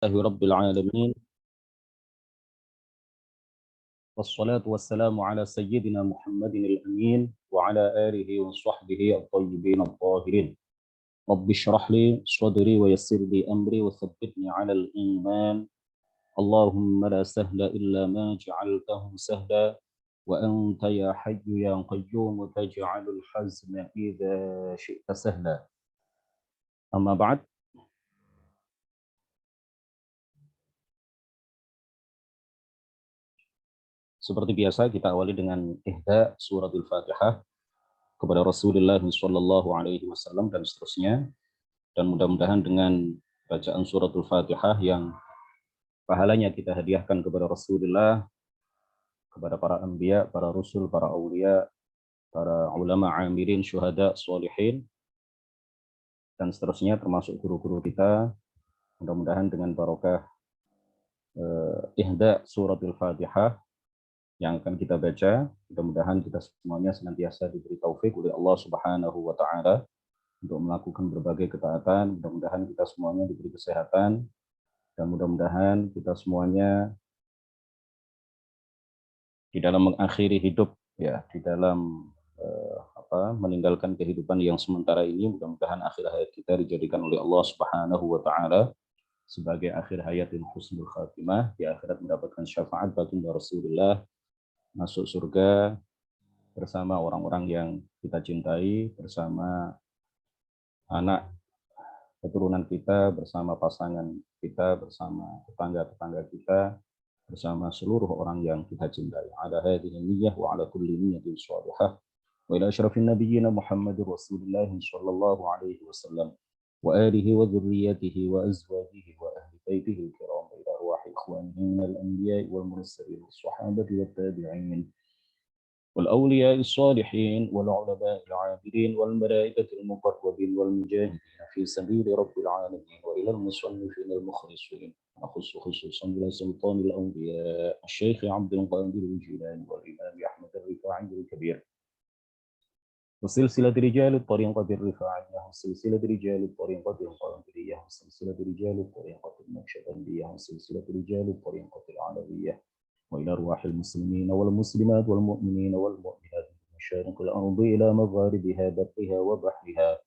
لله رب العالمين والصلاة والسلام على سيدنا محمد الأمين وعلى آله وصحبه الطيبين الطاهرين. رب اشرح لي صدري ويسر لي أمري وثبتني على الإيمان. اللهم لا سهل إلا ما جعلته سهلا وأنت يا حي يا قيوم تجعل الحزن إذا شئت سهلا. أما بعد، seperti biasa kita awali dengan ihda suratul Fatihah kepada Rasulullah Shallallahu Alaihi Wasallam dan seterusnya, dan mudah-mudahan dengan bacaan suratul Fatihah yang pahalanya kita hadiahkan kepada Rasulullah, kepada para anbiya, para rasul, para aulia, para ulama, amirin, syuhada, sholihin, dan seterusnya termasuk guru-guru kita. Mudah-mudahan dengan barokah ihda suratul Fatihah yang akan kita baca, mudah-mudahan kita semuanya senantiasa diberi taufik oleh Allah Subhanahu wa taala untuk melakukan berbagai ketaatan. Mudah-mudahan kita semuanya diberi kesehatan, dan mudah-mudahan kita semuanya di dalam mengakhiri hidup, ya, di dalam meninggalkan kehidupan yang sementara ini, mudah-mudahan akhir hayat kita dijadikan oleh Allah Subhanahu wa taala sebagai akhir hayat yang husnul khatimah, di akhirat mendapatkan syafaat baginda Rasulullah, masuk surga bersama orang-orang yang kita cintai, bersama anak keturunan kita, bersama pasangan kita, bersama tetangga-tetangga kita, bersama seluruh orang yang kita cintai. Ala hadhihi niyyah wa ala kulli niyyatin shalihah. Wa ila asyrafin nabiyyin Muhammadur Rasulullah sallallahu alaihi wasallam wa alihi wa dzurriyyatihi wa azwajihi wa ahli baitihi al-kiram, ila arwahi ikhwanihi minal anbiya'i wal mursalin was sahabati wat tabi'in والأولياء الصالحين والعلماء العاملين والملائكة المقربين والمجاهدين في سبيل رب العالمين، وإلى المصنفين المخلصين، نخص خصوصا إلى سلطان الأولياء الشيخ عبد القادر الجيلاني والإمام أحمد الرفاعي الكبير، وسلسلة رجال الطريقة الرفاعية، وسلسلة رجال الطريقة القادرية، وسلسلة رجال الطريقة النقشبندية، وسلسلة رجال الطريقة العلوية، وإلى أرواح المسلمين والمسلمات والمؤمنين والمؤمنات من مشارق الأرض إلى مغاربها برها وبحرها،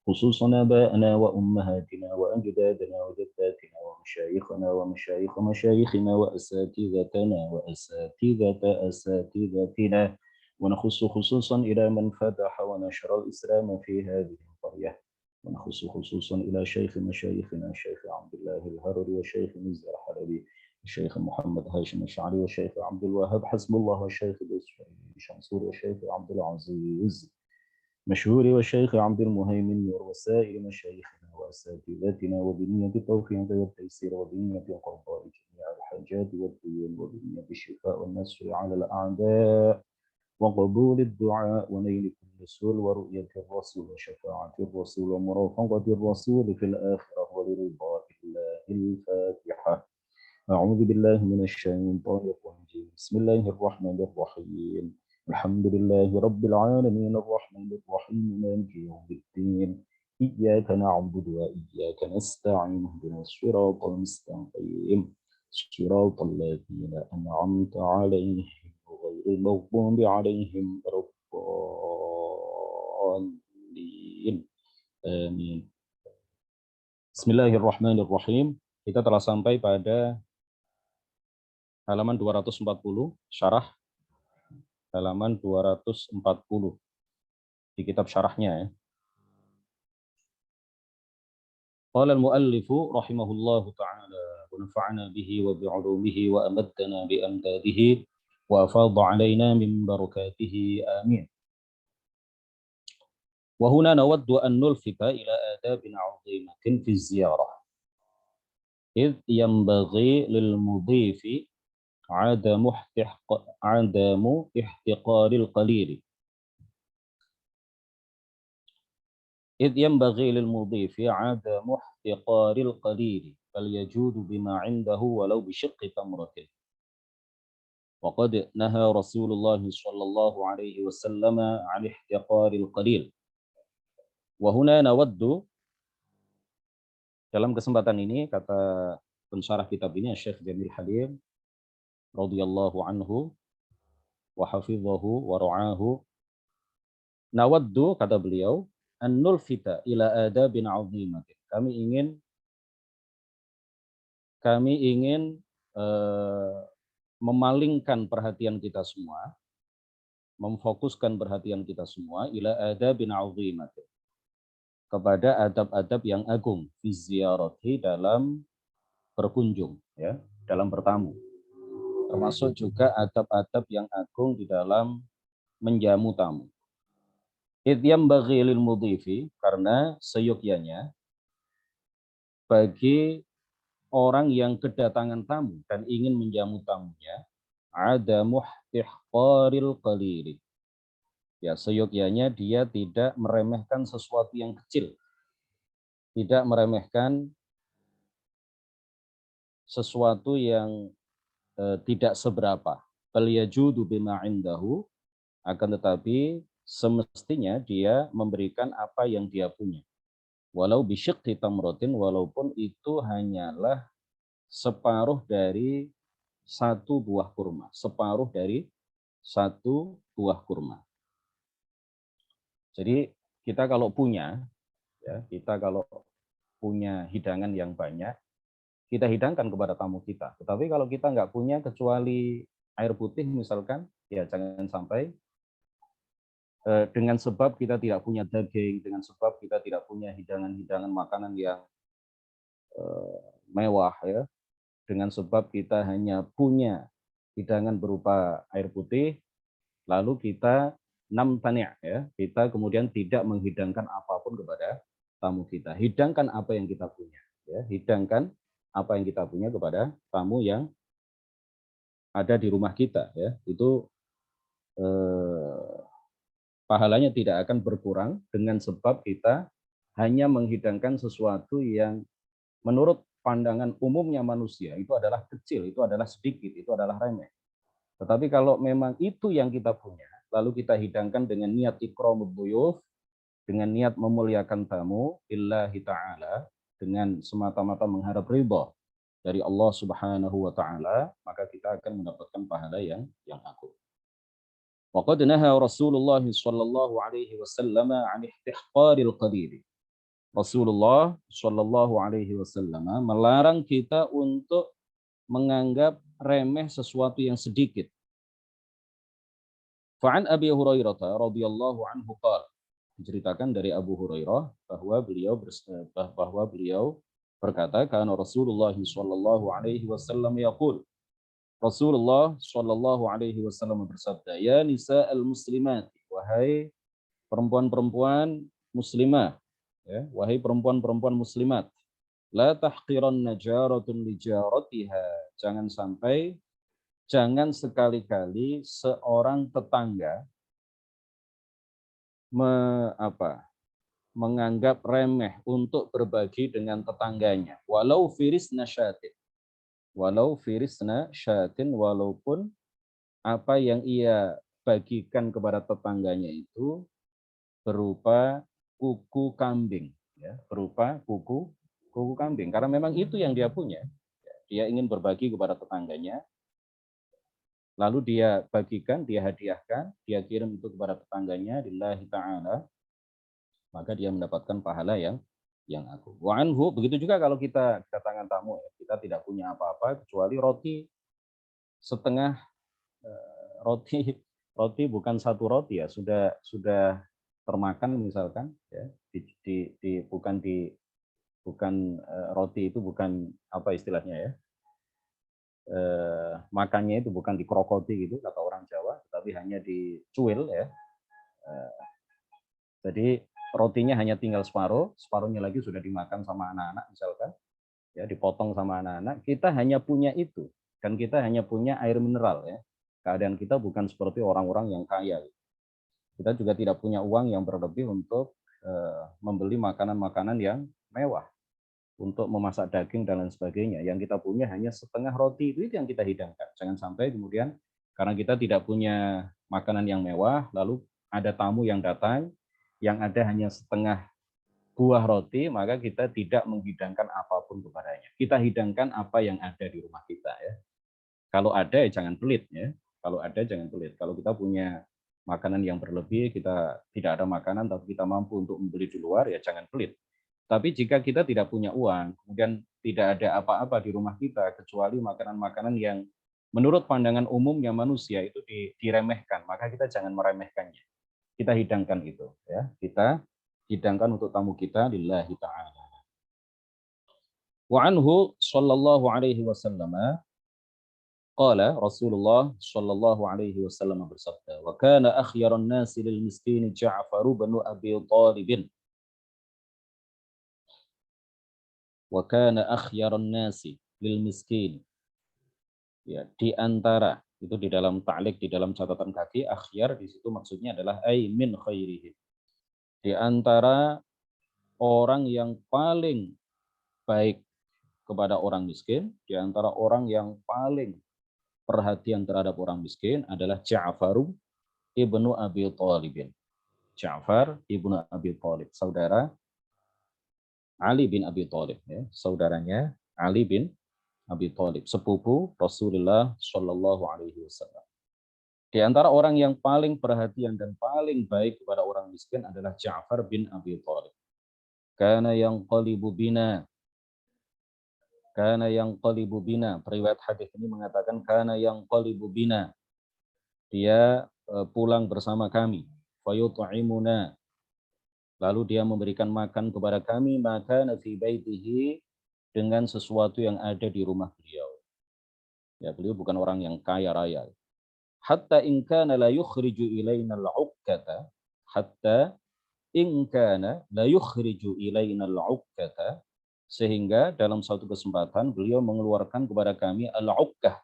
خصوصا آباءنا وأمهاتنا وأجدادنا وجداتنا ومشايخنا ومشايخ مشايخنا وأساتذتنا وأساتذة أساتذتنا، ونخص خصوصا إلى من فتح ونشر الإسلام في هذه القرية، ونخص خصوصا إلى شيخ مشايخنا الشيخ عبد الله الهرري والشيخ مزدر الحلبي، الشيخ محمد هاشم الشعري والشيخ عبد الوهاب حسب الله والشيخ شمسور والشيخ عبد العزيز مشهور والشيخ عبد المهيمن وسائر مشايخنا وأساتذتنا، وبنية التوفيق والتيسير وبنية قضاء جميع الحاجات والديون، وبنية الشفاء والنصر على الأعداء وقبول الدعاء ونيل كل سؤال ورؤية الرسول وشفاعة الرسول ومرافقة الرسول في الآخرة ولرضا الله. الفاتحة. أعوذ بالله من الشيطان الرجيم. بسم الله الرحمن الرحيم. الحمد لله رب العالمين الرحمن الرحيم مالك يوم الدين، إياك نعبد وإياك نستعين اهدنا الصراط المستقيم صراط الذين أنعمت عليهم غير المغضوب عليهم ولا الضالين. آمين. Bismillahirrahmanirrahim. Kita telah sampai pada halaman 240, syarah halaman 240 di kitab syarahnya, ya. Qala al-muallifu rahimahullahu ta'ala wa nafa'ana bihi wa bi'ulumihi wa amaddana bi amdadihi wa afadha alaina min barakatihi, amin. Wa huna nawaddu an nulfita ila adabin 'azimatin fi ziyarah idh yanbaghi lil mudhifi عدم احتقار القليل إذ ينبغي للمضيف عدم احتقار القليل بل يجود بما عنده ولو بشق تمرة، وقد نهى رسول الله صلى الله عليه وسلم عن احتقار القليل. وهنا نود، dalam kesempatan ini kata pensyarah kitab ini Syekh Jamil Halim radhiyallahu anhu wa hafidhahu wa ra'ahu, nawaddu, kata beliau, an nulfita ila adabin 'azimatin. Kami ingin memalingkan perhatian kita semua, memfokuskan perhatian kita semua ila adabin 'azimatin, kepada adab-adab yang agung fi ziyarati, dalam berkunjung, ya, dalam bertamu. Termasuk juga adab-adab yang agung di dalam menjamu tamu. Idh yanbaghi lil mudhifi, karena seyogyanya bagi orang yang kedatangan tamu dan ingin menjamu tamunya, ada muhtihqaril qalili. Ya, seyogyanya dia tidak meremehkan sesuatu yang kecil, tidak meremehkan sesuatu yang tidak seberapa. Falyajudu bima indahu, akan tetapi semestinya dia memberikan apa yang dia punya. Walau bisyiqqi tamratin, walaupun itu hanyalah separuh dari satu buah kurma, separuh dari satu buah kurma. Jadi kita kalau punya, ya, kita kalau punya hidangan yang banyak, kita hidangkan kepada tamu kita. Tetapi kalau kita nggak punya kecuali air putih misalkan, ya jangan sampai dengan sebab kita tidak punya daging, dengan sebab kita tidak punya hidangan-hidangan makanan yang mewah, ya, dengan sebab kita hanya punya hidangan berupa air putih, lalu kita namtani', ya, kita kemudian tidak menghidangkan apapun kepada tamu kita. Hidangkan apa yang kita punya, ya, hidangkan apa yang kita punya kepada tamu yang ada di rumah kita, ya. Itu pahalanya tidak akan berkurang dengan sebab kita hanya menghidangkan sesuatu yang menurut pandangan umumnya manusia itu adalah kecil, itu adalah sedikit, itu adalah remeh. Tetapi kalau memang itu yang kita punya, lalu kita hidangkan dengan niat ikramud dhuyuf, dengan niat memuliakan tamu, lillahi ta'ala, dengan semata-mata mengharap ridha dari Allah Subhanahu wa taala, maka kita akan mendapatkan pahala yang agung. Wa qad naha Rasulullah sallallahu alaihi wasallam 'an istihqaril qadir. Rasulullah sallallahu alaihi wasallam melarang kita untuk menganggap remeh sesuatu yang sedikit. Fa'an Abi Hurairah radhiyallahu anhu qala, diceritakan dari Abu Hurairah bahwa beliau berkata, kana Rasulullah sallallahu alaihi wasallam yaqul, Rasulullah sallallahu alaihi wasallam bersabda, ya nisa'al muslimat, wahai perempuan-perempuan muslimah, ya, wahai perempuan-perempuan muslimat, la tahqiranna jaratun li jaratiha, jangan sekali-kali seorang tetangga menganggap remeh untuk berbagi dengan tetangganya, walau firisna syatin, walaupun apa yang ia bagikan kepada tetangganya itu berupa kuku kambing, ya, berupa kuku kambing, karena memang itu yang dia punya. Dia ingin berbagi kepada tetangganya, lalu dia bagikan, dia hadiahkan, dia kirim itu kepada tetangganya lillahi ta'ala, maka dia mendapatkan pahala yang agung. Wa anhu, begitu juga kalau kita kedatangan tamu, ya, kita tidak punya apa-apa kecuali roti setengah, roti bukan satu roti, ya, sudah termakan misalkan, ya, bukan roti itu bukan apa istilahnya, ya, makannya itu bukan dikrokoti gitu kata orang Jawa, tapi hanya dicuil, ya. Jadi rotinya hanya tinggal separuhnya lagi sudah dimakan sama anak-anak misalkan, ya, dipotong sama anak-anak. Kita hanya punya itu, dan kita hanya punya air mineral, ya. Keadaan kita bukan seperti orang-orang yang kaya. Kita juga tidak punya uang yang berlebih untuk membeli makanan-makanan yang mewah, untuk memasak daging dan lain sebagainya. Yang kita punya hanya setengah roti, itu yang kita hidangkan. Jangan sampai kemudian karena kita tidak punya makanan yang mewah, lalu ada tamu yang datang, yang ada hanya setengah buah roti, maka kita tidak menghidangkan apapun kepadanya. Kita hidangkan apa yang ada di rumah kita ya. Kalau ada ya jangan pelit ya. Kalau ada jangan pelit. Kalau kita punya makanan yang berlebih, kita tidak ada makanan tapi kita mampu untuk membeli di luar ya jangan pelit. Tapi jika kita tidak punya uang, kemudian tidak ada apa-apa di rumah kita kecuali makanan-makanan yang menurut pandangan umumnya manusia itu diremehkan, maka kita jangan meremehkannya. Kita hidangkan itu ya. Kita hidangkan untuk tamu kita lillahi ta'ala. Wa anhu sallallahu alaihi wasallam qala Rasulullah sallallahu alaihi wasallam bersabda, wa kana akhyaran nasi lil miskin Ja'far bin Abi Thalib. Wa kana akhyaran nasi lil miskin. Ya, di antara itu di dalam ta'liq di dalam catatan kaki akhyar di situ maksudnya adalah ai min khairihi. Di antara orang yang paling baik kepada orang miskin, di antara orang yang paling perhatian terhadap orang miskin adalah Ja'far ibnu Abi Thalib. Ja'far ibnu Abi Thalib, saudara Ali bin Abi Thalib, ya, saudaranya Ali bin Abi Thalib, sepupu Rasulullah Shallallahu Alaihi Wasallam. Di antara orang yang paling perhatian dan paling baik kepada orang miskin adalah Ja'far bin Abi Thalib. Kana yang qalibu bina. Kana yang qalibu bina. Periwayat hadis ini mengatakan kana yang qalibu bina. Dia pulang bersama kami. Fayut'imuna. Lalu dia memberikan makan kepada kami, maka fi baitihi, dengan sesuatu yang ada di rumah beliau. Ya, beliau bukan orang yang kaya raya. Hatta in kana la yukhriju ilaina al-'ukkata, hatta in kana la yukhriju ilaina al-'ukkata, sehingga dalam suatu kesempatan beliau mengeluarkan kepada kami al-'ukkah.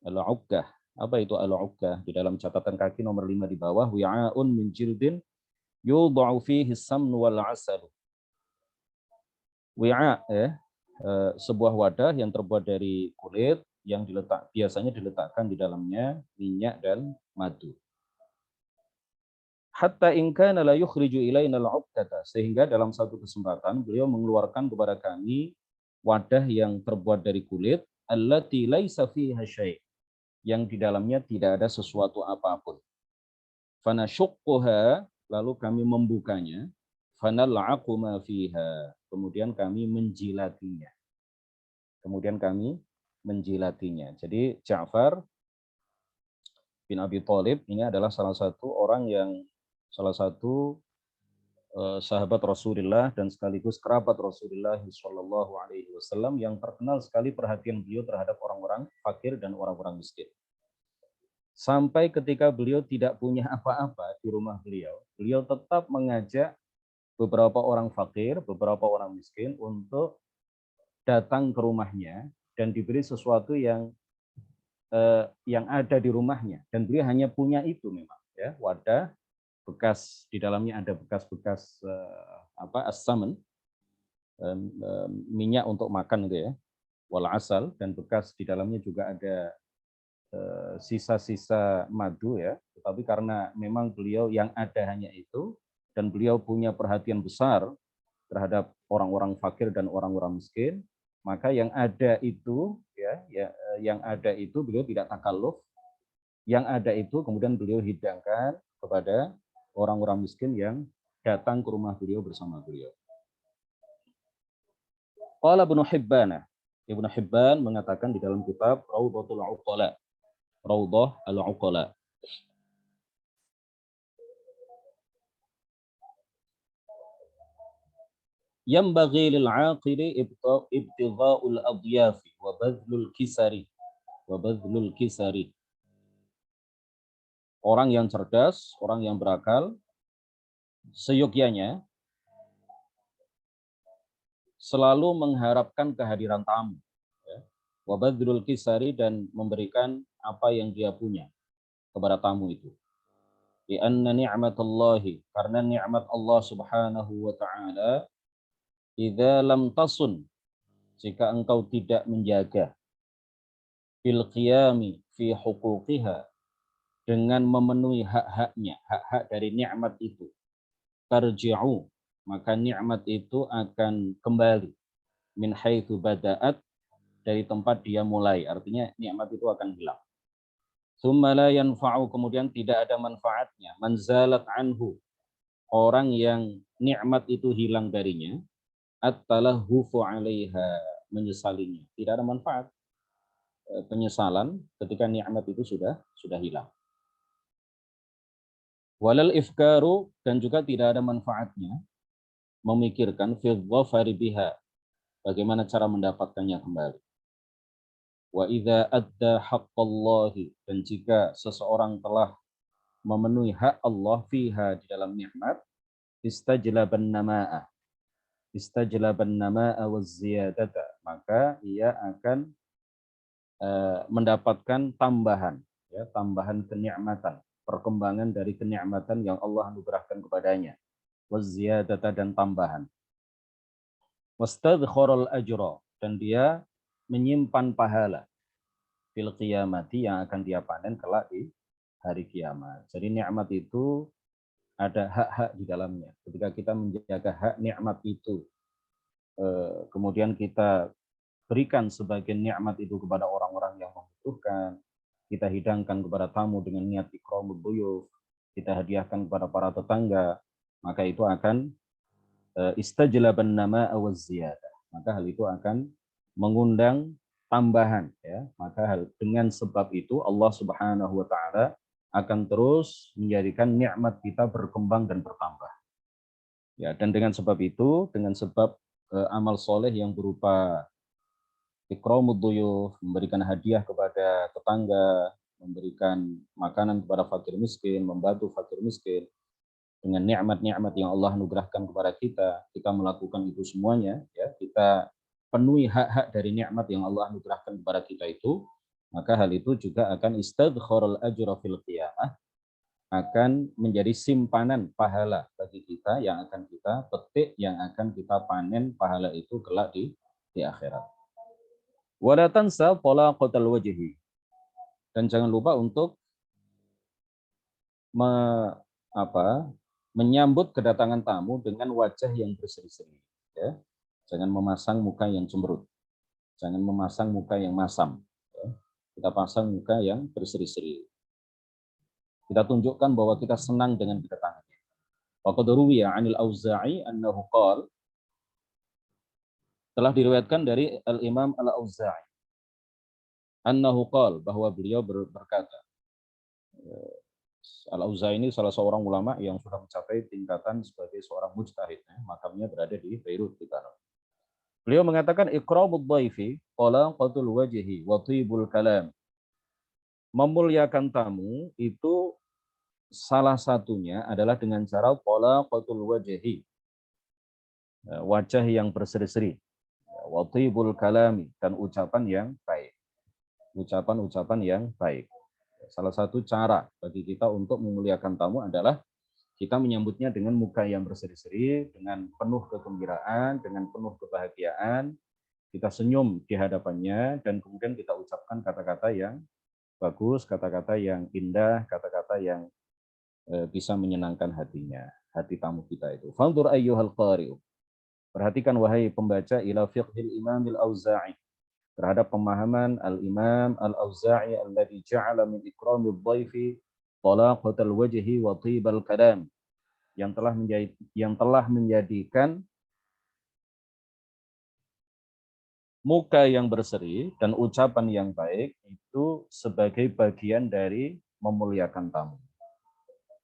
Al-'ukkah, apa itu al-'ukkah? Di dalam catatan kaki nomor 5 di bawah, wi'a'un min jildin yudha'u fihi as-samnu wal 'asal. Wi'a, sebuah wadah yang terbuat dari kulit yang biasanya diletakkan di dalamnya minyak dan madu. Hatta in kana la yukhriju ilaina al-'ukkata, sehingga dalam satu kesempatan beliau mengeluarkan kepada kami wadah yang terbuat dari kulit allati laisa fiha syai', yang di dalamnya tidak ada sesuatu apapun. Fanashukkuha, lalu kami membukanya, fanal'aqu ma fiha, kemudian kami menjilatinya. Jadi Ja'far bin Abi Thalib ini adalah salah satu sahabat Rasulullah dan sekaligus kerabat Rasulullah Shallallahu Alaihi Wasallam yang terkenal sekali perhatian beliau terhadap orang-orang fakir dan orang-orang miskin. Sampai ketika beliau tidak punya apa-apa di rumah beliau, beliau tetap mengajak beberapa orang fakir, beberapa orang miskin untuk datang ke rumahnya dan diberi sesuatu yang ada di rumahnya, dan beliau hanya punya itu memang, ya, wadah bekas, di dalamnya ada bekas-bekas as-saman, minyak untuk makan itu ya, wal asal, dan bekas di dalamnya juga ada sisa-sisa madu ya. Tetapi karena memang beliau yang ada hanya itu dan beliau punya perhatian besar terhadap orang-orang fakir dan orang-orang miskin, maka yang ada itu yang ada itu beliau tidak takalluf, yang ada itu kemudian beliau hidangkan kepada orang-orang miskin yang datang ke rumah beliau bersama beliau. Qala Ibnu Hibban, Ibnu Hibban mengatakan di dalam kitab Raudhatul Uqala, Raudhah al-Uqala, yambaghi lil 'aqili ibtigha'ul adyafi wa badlul kisari. Orang yang cerdas, orang yang berakal, seyogyanya selalu mengharapkan kehadiran tamu, ya. Wa badlul kisari, dan memberikan apa yang dia punya kepada tamu itu. Di anna ni'matallahi, karena nikmat Allah Subhanahu wa taala, idza lam tasun, jika engkau tidak menjaga, bil qiyami fi huquqiha, dengan memenuhi hak-haknya, hak-hak dari nikmat itu, tarji'u, maka nikmat itu akan kembali min haitsu bada'at, dari tempat dia mulai. Artinya nikmat itu akan hilang. Tsumma la yanfa'u, kemudian tidak ada manfaatnya. Man zalat anhu, orang yang nikmat itu hilang darinya, at-talahufu 'alaiha, menyesalinya. Tidak ada manfaat penyesalan ketika nikmat itu sudah hilang. Walal ifkaru, dan juga tidak ada manfaatnya memikirkan fi dhafari biha, bagaimana cara mendapatkannya kembali. Wa idza adda haqqallahi, dan jika seseorang telah memenuhi hak Allah fiha, di dalam nikmat, istajlaban nama'a, istajlaban nama'a waz ziyadata, maka ia akan mendapatkan tambahan, ya, tambahan kenikmatan, perkembangan dari kenikmatan yang Allah anugerahkan kepadanya, waziyadata, dan tambahan. Wastadkharal ajra, dan dia menyimpan pahala fil qiyamati, yang akan dia panen kelak di hari kiamat. Jadi nikmat itu ada hak-hak di dalamnya. Ketika kita menjaga hak nikmat itu, kemudian kita berikan sebagian nikmat itu kepada orang-orang yang membutuhkan, kita hidangkan kepada tamu dengan niat ikramul duyuf, kita hadiahkan kepada para tetangga, maka itu akan istajlaban nama awaz ziyadah, maka hal itu akan mengundang tambahan, ya. Maka dengan sebab itu Allah Subhanahu wa taala akan terus menjadikan nikmat kita berkembang dan bertambah. Ya, dan dengan sebab itu, dengan sebab amal soleh yang berupa ikramud duyuf, memberikan hadiah kepada tetangga, memberikan makanan kepada fakir miskin, membantu fakir miskin, dengan nikmat-nikmat yang Allah anugerahkan kepada kita, kita melakukan itu semuanya, ya, kita penuhi hak-hak dari nikmat yang Allah anugerahkan kepada kita itu, maka hal itu juga akan istadkharul ajra fil qiyamah, akan menjadi simpanan pahala bagi kita yang akan kita petik, yang akan kita panen pahala itu kelak di akhirat. Wala tansa talaqatal wajhi, dan jangan lupa untuk menyambut kedatangan tamu dengan wajah yang berseri-seri, ya. Jangan memasang muka yang cemberut, jangan memasang muka yang masam, ya. Kita pasang muka yang berseri-seri. Kita tunjukkan bahwa kita senang dengan kedatangannya. Wa qad ruwiya 'anil Auza'i annahu qala, telah diriwayatkan dari Al-Imam Al-Auza'i annahu qala, bahwa beliau berkata, Al-Auza'i ini salah seorang ulama yang sudah mencapai tingkatan sebagai seorang mujtahid, makamnya berada di Beirut, Lebanon. Beliau mengatakan ikramud dhaifi talaqatul wajhi wa thibul kalam. Memuliakan tamu itu salah satunya adalah dengan cara talaqatul wajhi, wajah yang berseri-seri, wa thibul kalami, dan ucapan yang baik. Ucapan-ucapan yang baik. Salah satu cara bagi kita untuk memuliakan tamu adalah kita menyambutnya dengan muka yang berseri-seri, dengan penuh kegembiraan, dengan penuh kebahagiaan. Kita senyum di hadapannya, dan kemudian kita ucapkan kata-kata yang bagus, kata-kata yang indah, kata-kata yang bisa menyenangkan hatinya, hati tamu kita itu. Fanzur ayyuhal qari'u, perhatikan wahai pembaca, ila fiqhil imamil Auza'i, terhadap pemahaman Al-Imam Al-Auza'i alladhi ja'ala min ikramil dhaifi talaqatal wajhi wa thibal kalam, yang telah menjadikan muka yang berseri dan ucapan yang baik itu sebagai bagian dari memuliakan tamu.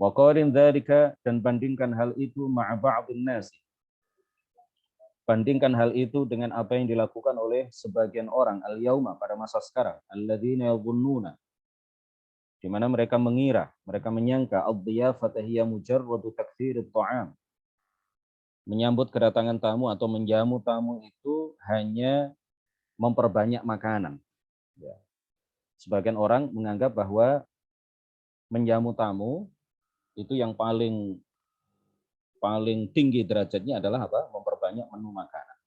Wa qarin dzalika, dan bandingkan hal itu ma'a ba'dhin nas, bandingkan hal itu dengan apa yang dilakukan oleh sebagian orang al-yauma, pada masa sekarang, alladzina yadhunnuna, di mana mereka mengira, mereka menyangka ad-dhiyafata hiya mujarradu taktsirit ta'am, menyambut kedatangan tamu atau menjamu tamu itu hanya memperbanyak makanan. Ya. Sebagian orang menganggap bahwa menjamu tamu itu yang paling tinggi derajatnya adalah apa? Memperbanyak menu makanan.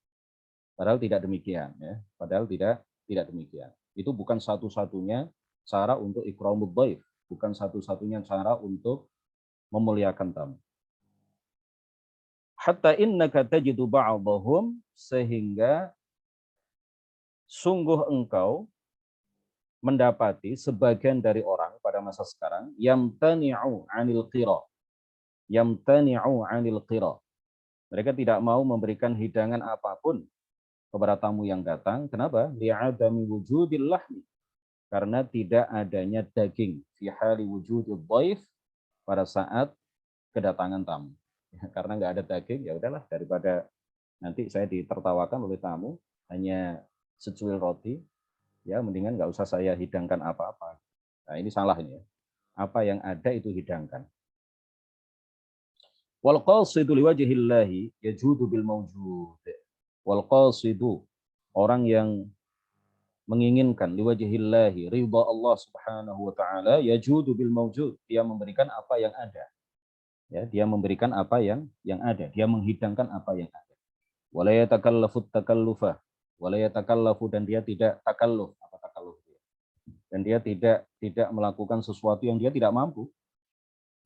Padahal tidak demikian, ya. Padahal tidak demikian. Itu bukan satu-satunya cara untuk ikramud dhaif, bukan satu-satunya cara untuk memuliakan tamu. Hatta innaka tajidu ba'dahum, sehingga sungguh engkau mendapati sebagian dari orang pada masa sekarang yamtani'u 'anil qira. Yamtani'u 'anil qira. Mereka tidak mau memberikan hidangan apapun kepada tamu yang datang. Kenapa? Li'adami wujudil lahmi. Karena tidak adanya daging. Fi hali wujudil dhaif, pada saat kedatangan tamu. Karena nggak ada daging, ya udahlah, daripada nanti saya ditertawakan oleh tamu hanya secuil roti, ya mendingan nggak usah saya hidangkan apa-apa. Nah ini salah ini ya. Apa yang ada itu hidangkan. Wal qasidu liwajhillahi yajudu bil mawjud. Wal qasidu, orang yang menginginkan liwajhillahi, ridha Allah Subhanahu wa taala, yajudu bil mawjud, dia memberikan apa yang ada. Ya, dia memberikan apa yang ada, dia menghidangkan apa yang ada. Wala yatakallafu takallufa, wala yatakallafu, dan dia tidak takalluf. Apa takalluf? Dan dia tidak melakukan sesuatu yang dia tidak mampu.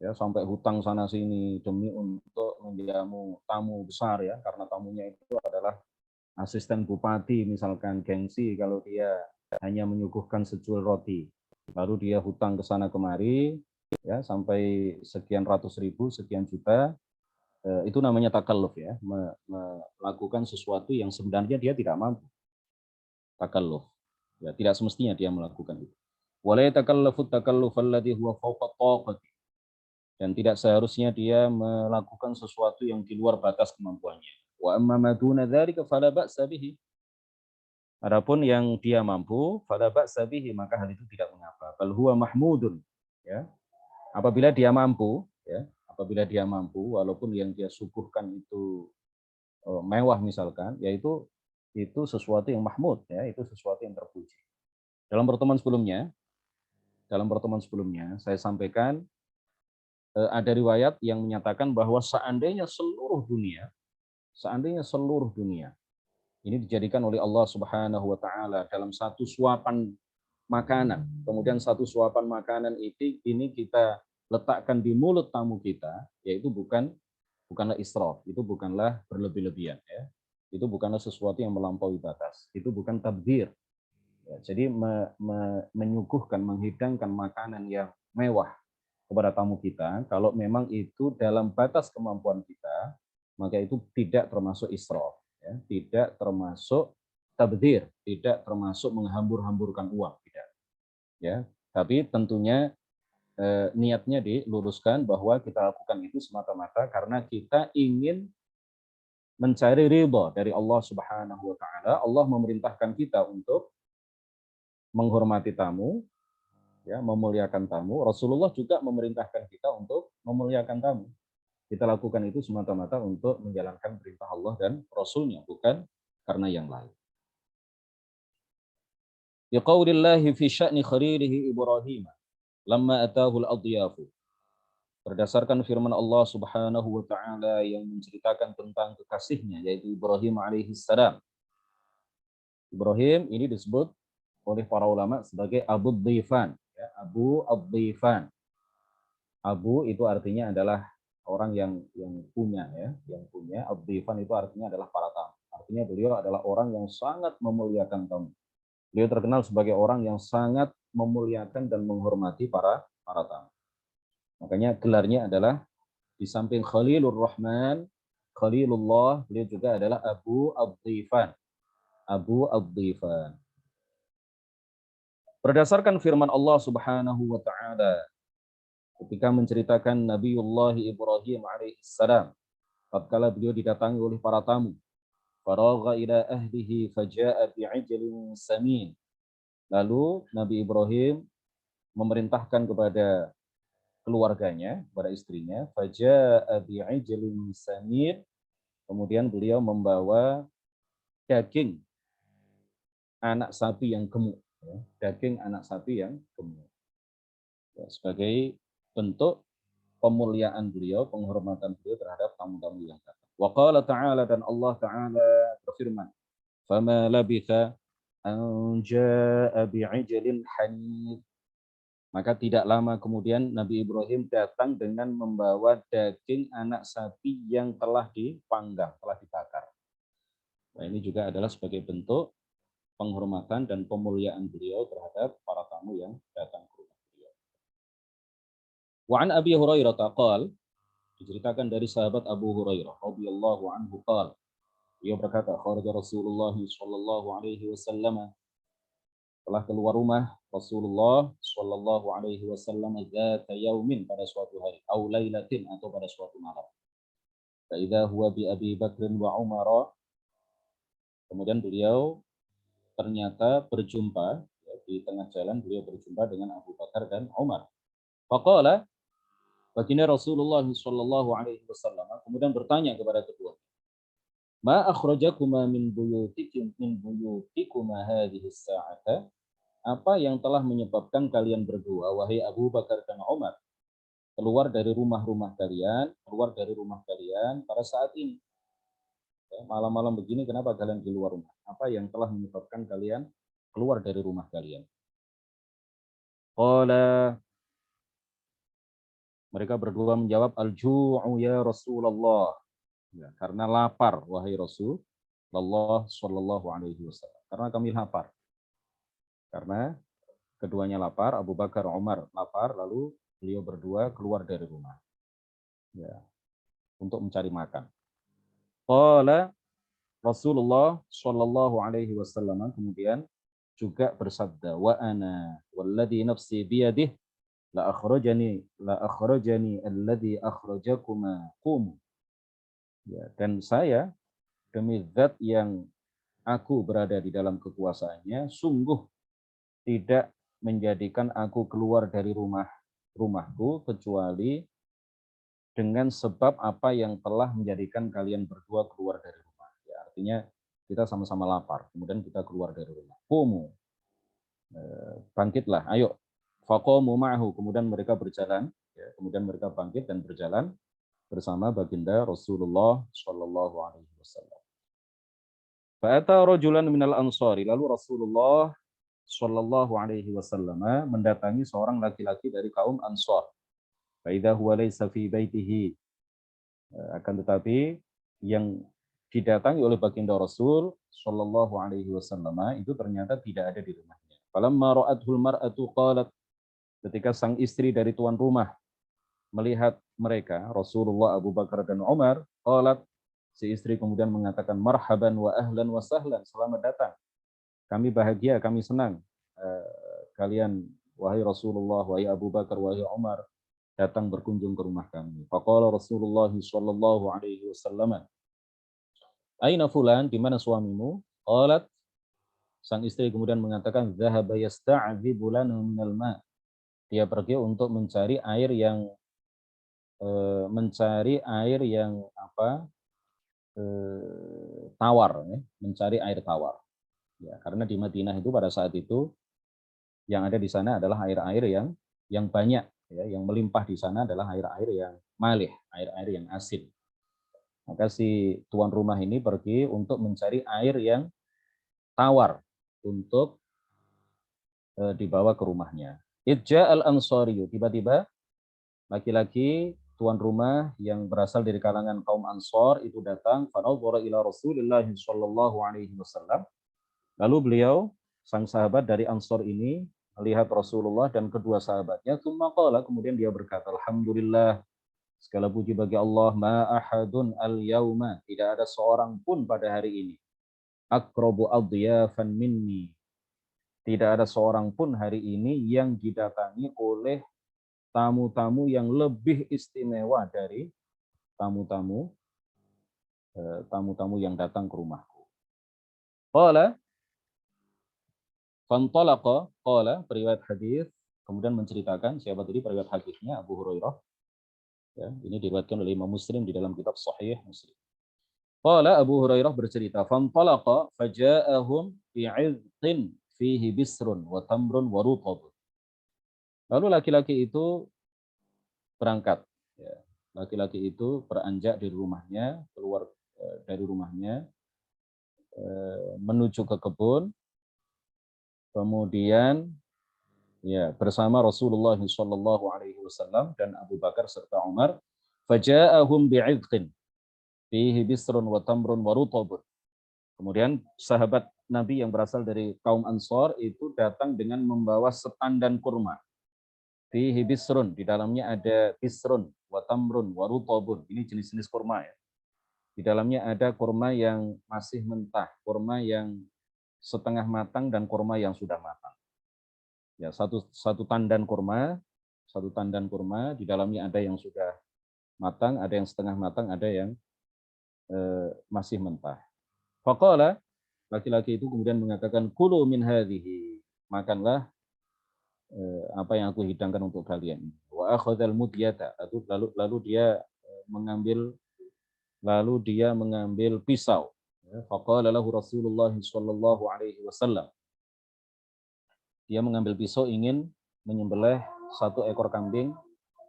Ya, sampai hutang sana sini demi untuk menjamu tamu besar, ya, karena tamunya itu adalah asisten bupati misalkan, gengsi kalau dia hanya menyuguhkan secuil roti, lalu dia hutang ke sana kemari, ya, sampai sekian ratus ribu, sekian juta, itu namanya takalluf, ya, melakukan sesuatu yang sebenarnya dia tidak mampu. Takalluf, ya, tidak semestinya dia melakukan itu. Wala yatakallafu takalluf alladhi huwa fawqa taqati, dan tidak seharusnya dia melakukan sesuatu yang di luar batas kemampuannya. Wa amma ma duna dzalika fala ba'sa bihi. Adapun yang dia mampu, fala ba'sa bihi, maka hal itu tidak mengapa. Bal huwa mahmudun, ya. Apabila dia mampu, ya, apabila dia mampu, walaupun yang dia suguhkan itu mewah misalkan, yaitu itu sesuatu yang mahmud, ya, itu sesuatu yang terpuji. Dalam pertemuan sebelumnya saya sampaikan ada riwayat yang menyatakan bahwa seandainya seluruh dunia ini dijadikan oleh Allah Subhanahu wa taala dalam satu suapan makanan, kemudian satu suapan makanan ini kita letakkan di mulut tamu kita, yaitu bukanlah israf, itu bukanlah berlebih-lebihan, ya. Itu bukanlah sesuatu yang melampaui batas, itu bukan tabdzir. Ya, jadi menyuguhkan, menghidangkan makanan yang mewah kepada tamu kita, kalau memang itu dalam batas kemampuan kita, maka itu tidak termasuk israf, ya, tidak termasuk tabdzir, tidak termasuk menghambur-hamburkan uang, tidak. Ya, tapi tentunya niatnya diluruskan bahwa kita lakukan itu semata-mata karena kita ingin mencari ridha dari Allah Subhanahu wa taala. Allah memerintahkan kita untuk menghormati tamu, ya, memuliakan tamu. Rasulullah juga memerintahkan kita untuk memuliakan tamu. Kita lakukan itu semata-mata untuk menjalankan perintah Allah dan Rasulnya, bukan karena yang lain. Biqaulillahi fi sya'ni khalilihi Ibrahim lamma atahu al-adyafu. Berdasarkan firman Allah Subhanahu wa taala yang menceritakan tentang kekasihnya, yaitu Ibrahim alaihissalam. Ibrahim ini disebut oleh para ulama sebagai Abu Dhifan, ya, Abu Ad-Dhifan. Abu itu artinya adalah orang yang punya, ya, yang punya. Ad-Dhifan itu artinya adalah para tamu. Artinya beliau adalah orang yang sangat memuliakan tamu. Beliau terkenal sebagai orang yang sangat memuliakan dan menghormati para tamu. Makanya gelarnya adalah di samping Khalilur Rahman, Khalilullah, beliau juga adalah Abu Ad-Dhifan. Abu Ad-Dhifan. Berdasarkan firman Allah Subhanahu wa taala ketika menceritakan Nabiullah Ibrahim alaihissalam, tatkala beliau didatangi oleh para tamu, faragha ila ahlihi faja'a bi'ijlin samin. Lalu Nabi Ibrahim memerintahkan kepada keluarganya, kepada istrinya, faja'a bi'ijlin samin, kemudian beliau membawa daging anak sapi yang gemuk, ya, daging anak sapi yang gemuk, ya, sebagai bentuk pemuliaan beliau, penghormatan beliau terhadap tamu-tamu yang datang. Wa qala ta'ala, dan Allah Ta'ala berfirman, fama labitha an ja'a bi'ijlin hanif. Maka tidak lama kemudian Nabi Ibrahim datang dengan membawa daging anak sapi yang telah dipanggang, telah dibakar. Nah, ini juga adalah sebagai bentuk penghormatan dan pemuliaan beliau terhadap para tamu yang datang ke rumah beliau. Wa an Abi Hurairah qala, diceritakan dari sahabat Abu Hurairah radhiyallahu anhu qala, beliau berkata, kharaja Rasulullah sallallahu alaihi wasallam, telah keluar rumah Rasulullah sallallahu alaihi wasallam dzata yaumin, pada suatu hari, au lailatin, atau pada suatu malam. Fa idza huwa bi Abi Bakr wa Umar, kemudian beliau ternyata berjumpa, ya, di tengah jalan beliau berjumpa dengan Abu Bakar dan Umar. Faqala, baginda Rasulullah sallallahu alaihi wasallam kemudian bertanya kepada kedua, ma akhrajakuma min buyutikuma hadhihi as-sa'ata, apa yang telah menyebabkan kalian berdua, wahai Abu Bakar dan Umar, keluar dari rumah-rumah kalian, pada saat ini. Ya, malam-malam begini, kenapa kalian keluar rumah? Apa yang telah menyebabkan kalian keluar dari rumah kalian? Qala, mereka berdua menjawab, al-ju'u ya Rasulullah. Ya, karena lapar, wahai Rasulullah sallallahu alaihi wasallam. Karena kami lapar. Karena keduanya lapar, Abu Bakar, Umar lapar, lalu beliau berdua keluar dari rumah. Ya, untuk mencari makan. Qala Rasulullah sallallahu alaihi wasallam kemudian juga bersabda, wa ana walladzi nafsi biyadihi la akhrajani alladzi akhrajakuma qum. Ya, dan saya demi zat yang aku berada di dalam kekuasaannya, sungguh tidak menjadikan aku keluar dari rumahku kecuali dengan sebab apa yang telah menjadikan kalian berdua keluar dari rumah. Ya, artinya kita sama-sama lapar, kemudian kita keluar dari rumah. Qumu, bangkitlah, ayo. Faqamu ma'ahu, kemudian mereka berjalan, ya, kemudian mereka bangkit dan berjalan bersama baginda Rasulullah Shallallahu Alaihi Wasallam. Fa'ata rajulan minal ansari, lalu Rasulullah Shallallahu Alaihi Wasallam mendatangi seorang laki-laki dari kaum Ansar. Fa'idha huwa laysa fi baitihi, akan tetapi yang didatangi oleh baginda Rasul Shallallahu Alaihi Wasallam itu ternyata tidak ada di rumahnya. Falamma ra'athul mar'atu qalat, ketika sang istri dari tuan rumah melihat mereka, Rasulullah, Abu Bakar dan Umar, qalat, si istri kemudian mengatakan, marhaban wa ahlan wa sahlan, selamat datang. Kami bahagia, kami senang. Kalian, wahai Rasulullah, wahai Abu Bakar, wahai Umar, datang berkunjung ke rumah kami. Faqala Rasulullah sallallahu alaihi wasallam, aina fulan, di mana suamimu? Qalat, sang istri kemudian mengatakan, dzahaba yasta'dzibu lana minal ma'. Dia pergi untuk mencari air yang tawar, ya, mencari air tawar. Ya, karena di Madinah itu pada saat itu yang ada di sana adalah air-air yang banyak, ya, yang melimpah di sana adalah air-air yang malih, air-air yang asin. Maka si tuan rumah ini pergi untuk mencari air yang tawar untuk dibawa ke rumahnya. Idja al-ansariyu, tiba-tiba laki-laki tuan rumah yang berasal dari kalangan kaum Ansor itu datang, fanadhara ila Rasulillah sallallahu alaihi wasallam. Lalu beliau, sang sahabat dari Ansor ini, melihat Rasulullah dan kedua sahabatnya, tsumma qala, kemudian dia berkata, alhamdulillah, segala puji bagi Allah, ma ahadun al-yauma, tidak ada seorang pun pada hari ini, aqrabu adiyafan minni, tidak ada seorang pun hari ini yang didatangi oleh tamu-tamu yang lebih istimewa dari tamu-tamu yang datang ke rumahku. Qala fantalaqa, qala, periwayat hadis kemudian menceritakan, siapa tadi periwayat hadisnya? Abu Hurairah. Ya, ini diriwayatkan oleh Imam Muslim di dalam kitab Sahih Muslim. Qala, Abu Hurairah bercerita, fantalaqa faja'ahum bi'izqin fihi bisrun wa tamrun wa rutab. Lalu laki-laki itu berangkat, ya. Laki-laki itu beranjak dari rumahnya, keluar dari rumahnya, menuju ke kebun, kemudian ya, bersama Rasulullah Shallallahu Alaihi Wasallam dan Abu Bakar serta Umar. Faja'ahum bi'idqin fihi bisrun wa tamrun wa rutabun. Kemudian sahabat Nabi yang berasal dari kaum Ansor itu datang dengan membawa setandan kurma. Fihi bisrun, di dalamnya ada bisrun, wa tamrun, wa rutabun. Ini jenis-jenis kurma ya. Di dalamnya ada kurma yang masih mentah, kurma yang setengah matang dan kurma yang sudah matang. Ya, satu tandan kurma, di dalamnya ada yang sudah matang, ada yang setengah matang, ada yang masih mentah. Faqala, laki-laki itu kemudian mengatakan, kulu min hadhihi, makanlah apa yang aku hidangkan untuk kalian. Wa akhadzal mudyata, lalu dia mengambil pisau. Faqala lahu Rasulullah sallallahu alaihi wasallam. Dia mengambil pisau ingin menyembelih satu ekor kambing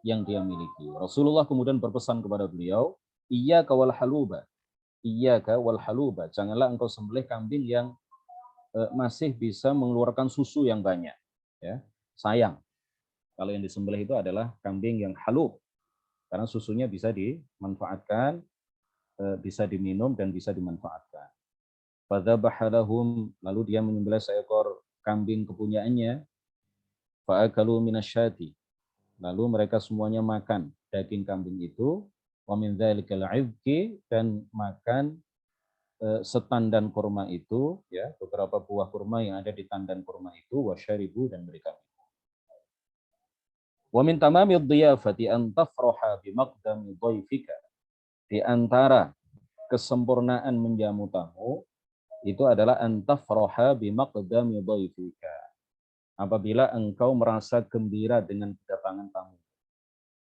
yang dia miliki. Rasulullah kemudian berpesan kepada beliau, iyyaka wal haluba. Iyyaka wal haluba. Janganlah engkau sembelih kambing yang masih bisa mengeluarkan susu yang banyak. Ya. Sayang. Kalau yang disembelih itu adalah kambing yang halub. Karena susunya bisa dimanfaatkan, bisa diminum dan bisa dimanfaatkan. Fadzabaha lahum, lalu dia menyembelih seekor kambing kepunyaannya. Fa'akalu minasyati. Lalu mereka semuanya makan daging kambing itu. Wa min dzalikal 'idqi, dan makan setandan kurma itu, ya, beberapa buah kurma yang ada di tandan kurma itu, wasyaribu, dan mereka minum. Wa min tamamid dhiyafati an tafraha bi maqdami dhaifika. Di antara kesempurnaan menjamu tamu itu adalah an tafraha bi maqdami dhaifika. Apabila engkau merasa gembira dengan kedatangan tamu.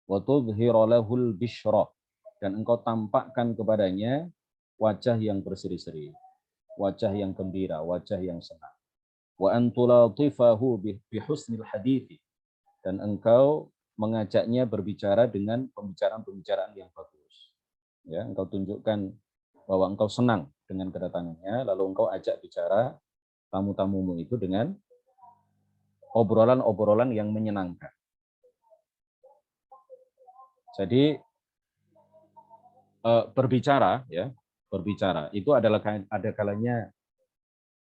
Wa tudhhira lahul bisyra, dan engkau tampakkan kepadanya wajah yang berseri-seri, wajah yang gembira, wajah yang senang. Wa antulatifahu bihusnil hadithi, dan engkau mengajaknya berbicara dengan pembicaraan-pembicaraan yang bagus. Ya, engkau tunjukkan bahwa engkau senang dengan kedatangannya, lalu engkau ajak bicara tamu-tamumu itu dengan obrolan-obrolan yang menyenangkan. Jadi berbicara itu adalah ada kalanya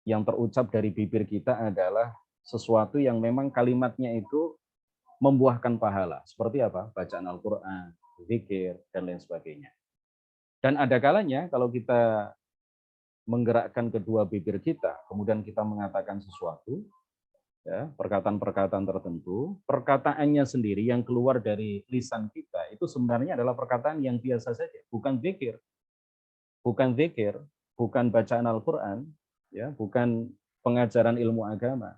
yang terucap dari bibir kita adalah sesuatu yang memang kalimatnya itu membuahkan pahala. Seperti apa? Bacaan Al-Quran, zikir, dan lain sebagainya. Dan ada kalanya kalau kita menggerakkan kedua bibir kita, kemudian kita mengatakan sesuatu, ya, perkataan-perkataan tertentu, perkataannya sendiri yang keluar dari lisan kita itu sebenarnya adalah perkataan yang biasa saja, bukan zikir, bukan bacaan Al-Quran, ya, bukan pengajaran ilmu agama,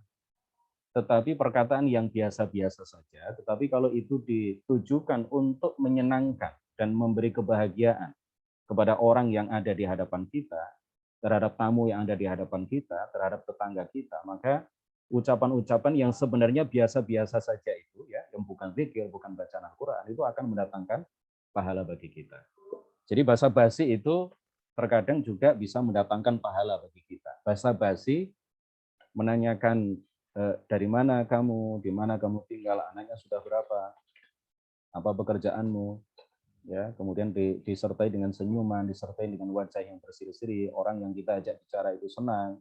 tetapi perkataan yang biasa-biasa saja. Tetapi kalau itu ditujukan untuk menyenangkan dan memberi kebahagiaan kepada orang yang ada di hadapan kita, terhadap tamu yang ada di hadapan kita, terhadap tetangga kita, maka ucapan-ucapan yang sebenarnya biasa-biasa saja itu, ya, yang bukan zikir, bukan bacaan Al-Quran, itu akan mendatangkan pahala bagi kita. Jadi basa-basi itu terkadang juga bisa mendatangkan pahala bagi kita. Basa-basi menanyakan dari mana kamu, di mana kamu tinggal, anaknya sudah berapa, apa pekerjaanmu, ya, kemudian disertai dengan senyuman, disertai dengan wajah yang berseri-seri, orang yang kita ajak bicara itu senang,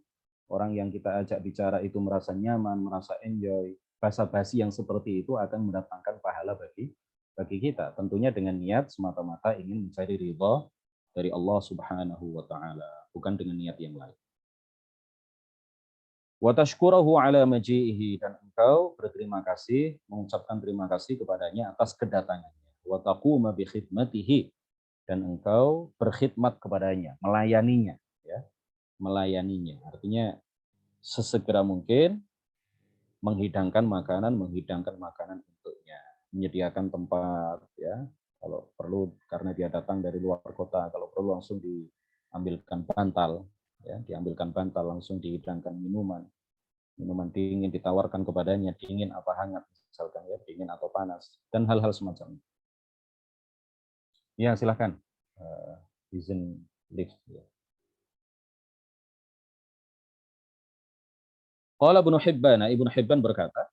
orang yang kita ajak bicara itu merasa nyaman, merasa enjoy. Basa-basi yang seperti itu akan mendatangkan pahala bagi kita, tentunya dengan niat semata-mata ingin mencari ridha dari Allah Subhanahu wa taala, bukan dengan niat yang lain. Wa tashkurahu ala maji'ihi, dan engkau berterima kasih, mengucapkan terima kasih kepadanya atas kedatangannya. Wa taquma bi khidmatihi, dan engkau berkhidmat kepadanya, melayaninya, ya. Melayaninya artinya sesegera mungkin menghidangkan makanan untuknya, menyediakan tempat, ya. Kalau perlu karena dia datang dari luar kota, kalau perlu langsung diambilkan bantal, ya, diambilkan bantal, langsung dihidangkan minuman dingin ditawarkan kepadanya, dingin apa hangat misalkan, ya, dingin atau panas, dan hal-hal semacam itu. Ya, silakan izin lift. Ya. Qala Ibnu Hibban berkata,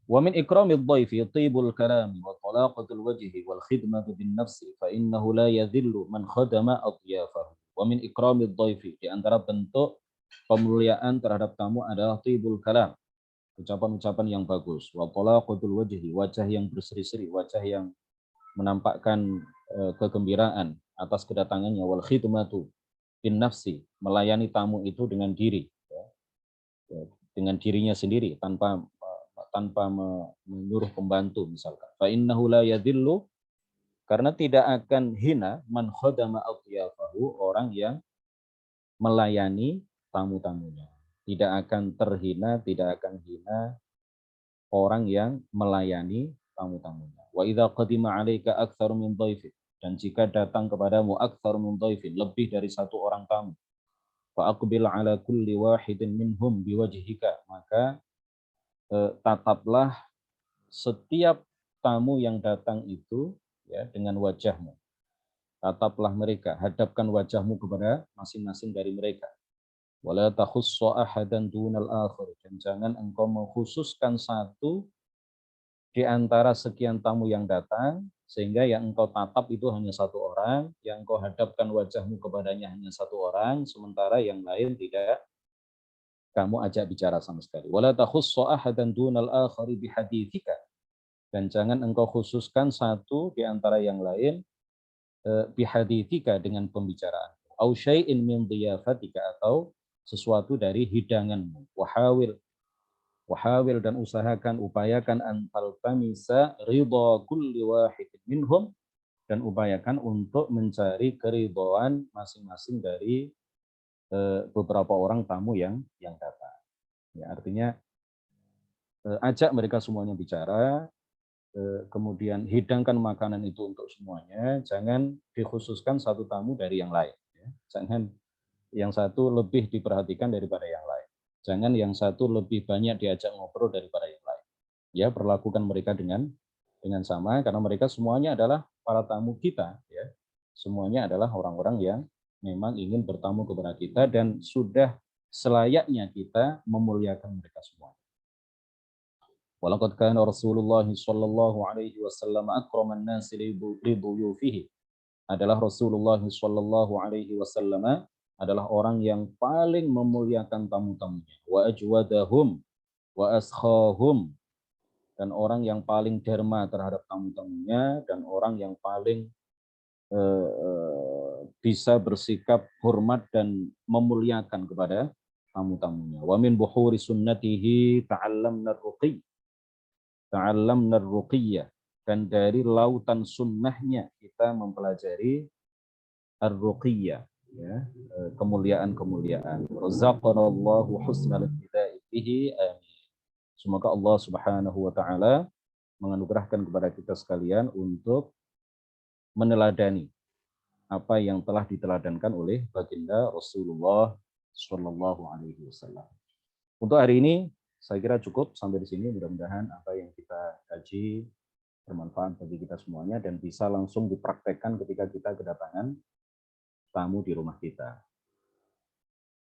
Wa min ikramid dhaifi tibul kalami wa talaqatul wajhi wal khidmatu bin nafsi fa innahu la yadhillu man khadama adyafahu. Wa min ikramid dhaifi, di antara bentuk pemuliaan terhadap tamu adalah tibul kalam, ucapan-ucapan yang bagus, wa talaqatul wajhi, wajah yang berseri-seri, wajah yang menampakkan kegembiraan atas kedatangannya, wal khidmatu bin nafsi, melayani tamu itu dengan diri, dengan dirinya sendiri tanpa menyuruh pembantu misalkan. Fa innahu la yadhillu, karena tidak akan hina man khadama adyafahu, orang yang melayani tamu-tamunya. Tidak akan terhina, tidak akan hina orang yang melayani tamu-tamunya. Wa idza qadima 'alaika aktsaru min dhaifin, dan jika datang kepadamu aktsaru min dhaifin, lebih dari satu orang tamu, fa aqbil 'ala kulli wahidin minhum biwajhika, maka tataplah setiap tamu yang datang itu ya dengan wajahmu. Tataplah mereka, hadapkan wajahmu kepada masing-masing dari mereka. Wala takhussu ahadan dunal akhir, dan jangan engkau mengkhususkan satu di antara sekian tamu yang datang, sehingga yang engkau tatap itu hanya satu orang, yang engkau hadapkan wajahmu kepadanya hanya satu orang, sementara yang lain tidak kamu ajak bicara sama sekali. Wala takhussu ahadan dunal akhari bihaditsika, dan jangan engkau khususkan satu di antara yang lain bihaditsika, dengan pembicaraan. Au syai'in min dhiyafatika, atau sesuatu dari hidanganmu. Wahawil, dan usahakan, upayakan antal tamisa ridha kulli wahidin minhum, dan upayakan untuk mencari keridhaan masing-masing dari beberapa orang tamu yang datang. Ya, artinya ajak mereka semuanya bicara, kemudian hidangkan makanan itu untuk semuanya, jangan dikhususkan satu tamu dari yang lain. Ya. Jangan yang satu lebih diperhatikan daripada yang lain. Jangan yang satu lebih banyak diajak ngobrol daripada yang lain. Ya, perlakukan mereka dengan sama, karena mereka semuanya adalah para tamu kita. Ya. Semuanya adalah orang-orang yang memang ingin bertamu kepada kita, dan sudah selayaknya kita memuliakan mereka semua. Walaqad kana Rasulullah sallallahu alaihi wasallam akraman nasi liduyufihi. Adalah Rasulullah sallallahu alaihi wasallam adalah orang yang paling memuliakan tamu-tamunya. Wa ajwadahum wa askhahum, dan orang yang paling derma terhadap tamu-tamunya, dan orang yang paling bisa bersikap hormat dan memuliakan kepada tamu-tamunya. Wa min buhuri sunnatihi ta'allamna ar-ruqi. Ta'allamna ar-ruqiyyah, dan dari lautan sunnahnya kita mempelajari ar-ruqiyyah, ya, kemuliaan-kemuliaan. Razaqanallahu husnal ibtida'i bihi, amin. Semoga Allah Subhanahu wa taala menganugerahkan kepada kita sekalian untuk meneladani apa yang telah diteladankan oleh baginda Rasulullah Shallallahu alaihi wasallam. Untuk hari ini saya kira cukup sampai di sini. Mudah-mudahan apa yang kita kaji bermanfaat bagi kita semuanya dan bisa langsung dipraktekkan ketika kita kedatangan tamu di rumah kita.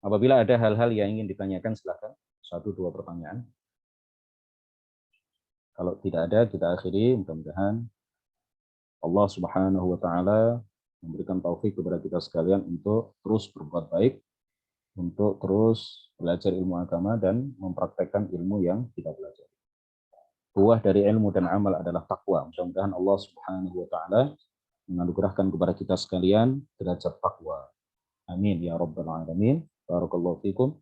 Apabila ada hal-hal yang ingin ditanyakan, silakan. 1-2 pertanyaan. Kalau tidak ada, kita akhiri. Mudah-mudahan Allah Subhanahu wa taala memberikan taufik kepada kita sekalian untuk terus berbuat baik, untuk terus belajar ilmu agama dan mempraktekkan ilmu yang kita pelajari. Buah dari ilmu dan amal adalah takwa. Mudah-mudahan Allah Subhanahu wa taala menganugerahkan kepada kita sekalian derajat takwa. Amin ya rabbal alamin. Barakallahu fikum.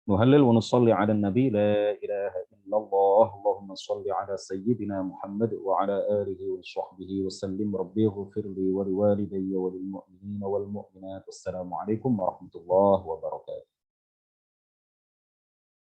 Nuhallil wa nusalli ala nabi la ilaha illallah. Allahumma salli ala sayyidina Muhammad wa ala alihi wa sahbihi wa sallim. Rabbi ighfirli wa liwalidayya wa lil mu'minina wal mu'minat. Wassalamu alaikum warahmatullahi wabarakatuh.